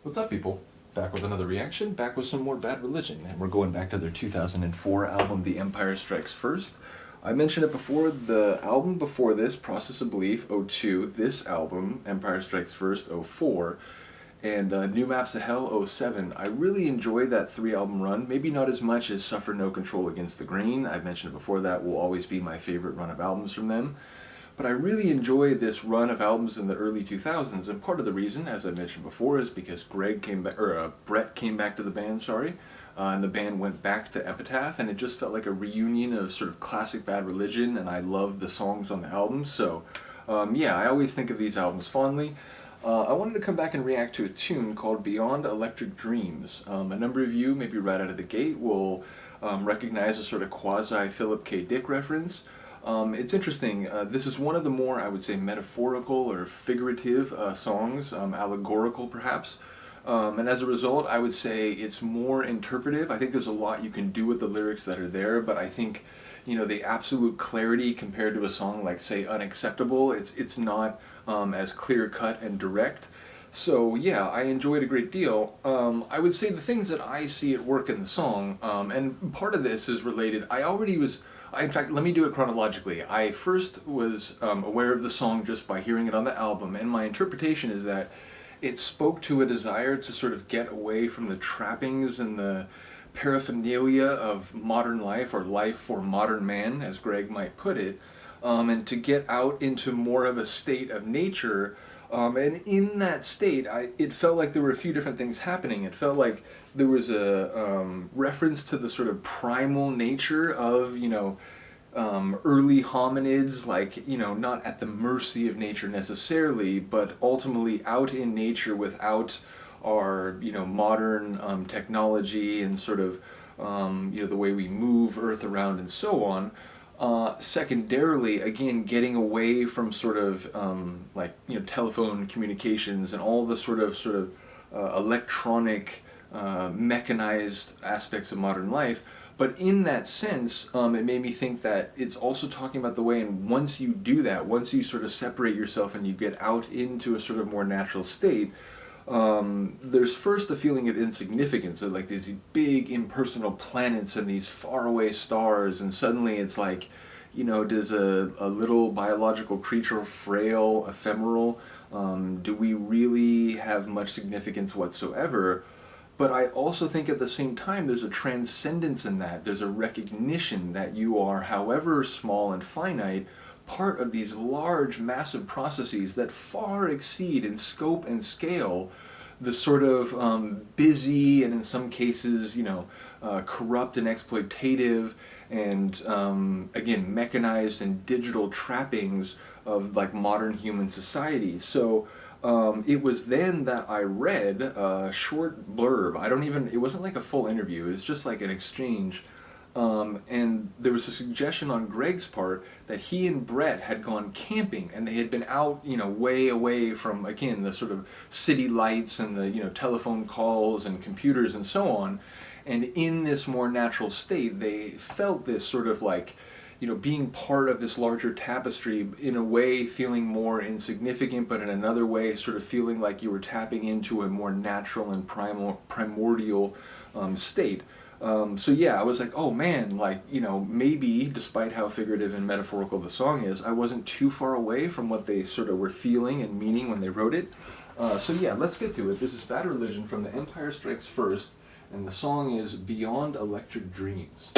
What's up, people? Back with another reaction, back with some more Bad Religion, and we're going back to their 2004 album, The Empire Strikes First. I mentioned it before, the album before this, Process of Belief, '02, this album, Empire Strikes First, '04, and New Maps of Hell, '07. I really enjoyed that three-album run, maybe not as much as Suffer No Control Against the Grain. I've mentioned it before, that will always be my favorite run of albums from them. But I really enjoy this run of albums in the early 2000s, and part of the reason, as I mentioned before, is because Brett came back to the band, and the band went back to Epitaph, and it just felt like a reunion of sort of classic Bad Religion, and I love the songs on the album, so yeah, I always think of these albums fondly. I wanted to come back and react to a tune called Beyond Electric Dreams. A number of you, maybe right out of the gate, will recognize a sort of quasi-Philip K. Dick reference. It's interesting, this is one of the more, I would say, metaphorical or figurative songs, allegorical perhaps, and as a result I would say it's more interpretive. I think there's a lot you can do with the lyrics that are there, but I think, you know, the absolute clarity compared to a song like, say, Unacceptable, it's not as clear-cut and direct. So yeah, I enjoyed a great deal. I would say the things that I see at work in the song, and part of this is related, in fact, let me do it chronologically. I first was aware of the song just by hearing it on the album, and my interpretation is that it spoke to a desire to sort of get away from the trappings and the paraphernalia of modern life, or life for modern man, as Greg might put it, and to get out into more of a state of nature. And in that state, it felt like there were a few different things happening. It felt like there was a reference to the sort of primal nature of, you know, early hominids, like, you know, not at the mercy of nature necessarily, but ultimately out in nature without our, you know, modern technology and sort of, you know, the way we move Earth around and so on. Secondarily, again, getting away from sort of like, you know, telephone communications and all the sort of electronic, mechanized aspects of modern life. But in that sense, it made me think that it's also talking about the way, and once you do that, once you sort of separate yourself and you get out into a sort of more natural state, there's first a feeling of insignificance, of like these big impersonal planets and these faraway stars, and suddenly it's like, you know, does a little biological creature, frail, ephemeral, do we really have much significance whatsoever? But I also think at the same time there's a transcendence in that. There's a recognition that you are, however small and finite, part of these large, massive processes that far exceed in scope and scale the sort of busy and in some cases, you know, corrupt and exploitative and, again, mechanized and digital trappings of like modern human society. So it was then that I read a short blurb. It wasn't like a full interview, it was just like an exchange. And there was a suggestion on Greg's part that he and Brett had gone camping, and they had been out, you know, way away from, again, the sort of city lights and the, you know, telephone calls and computers and so on. And in this more natural state, they felt this sort of like, you know, being part of this larger tapestry, in a way feeling more insignificant, but in another way sort of feeling like you were tapping into a more natural and primordial state. So yeah, I was like, oh man, like, you know, maybe, despite how figurative and metaphorical the song is, I wasn't too far away from what they sort of were feeling and meaning when they wrote it. So yeah, let's get to it. This is Bad Religion from The Empire Strikes First, and the song is Beyond Electric Dreams.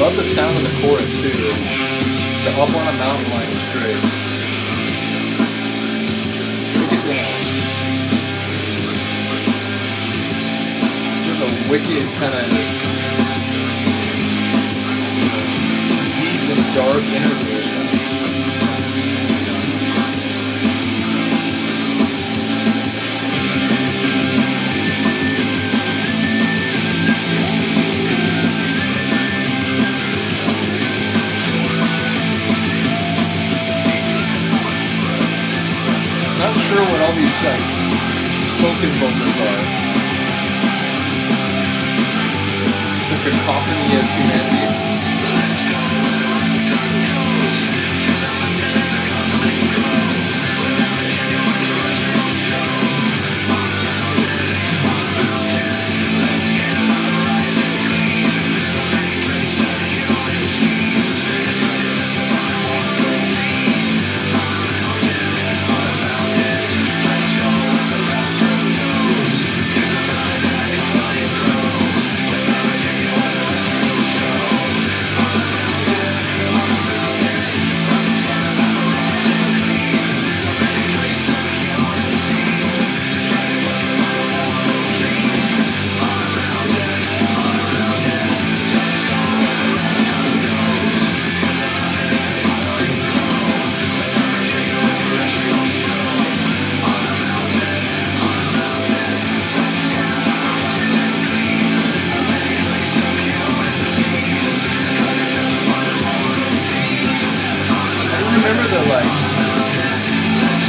love the sound of the chorus too. The Up on a Mountain line is great. Look it down. There's a wicked kind of deep and dark interlude. Not sure what all these spoken vocals are. The cacophony of humanity.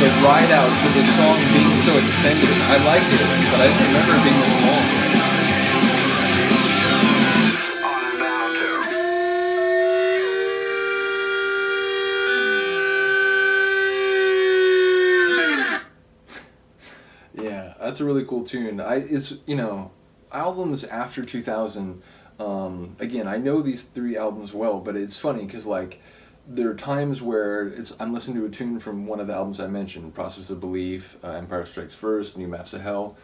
The ride out to the song being so extended. I like it, but I didn't remember it being this long. Yeah, that's a really cool tune. It's albums after 2000. Again, I know these three albums well, but it's funny because there are times where I'm listening to a tune from one of the albums I mentioned, Process of Belief, Empire Strikes First, New Maps of Hell,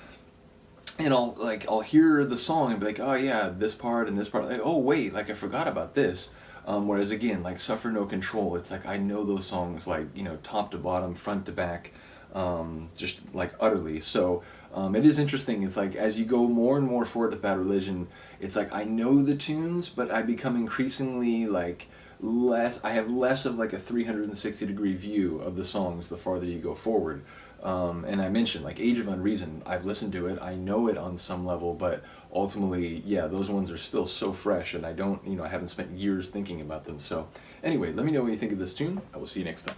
and I'll hear the song and be like, oh yeah, this part and this part, oh wait, I forgot about this. Whereas again, Suffer No Control, it's I know those songs top to bottom, front to back, just utterly. So it is interesting. It's as you go more and more forward with Bad Religion, it's I know the tunes, but I become increasingly I have less of a 360-degree view of the songs the farther you go forward. And I mentioned Age of Unreason, I've listened to it, I know it on some level, but ultimately, yeah, those ones are still so fresh, and I don't, I haven't spent years thinking about them. So anyway, let me know what you think of this tune. I will see you next time.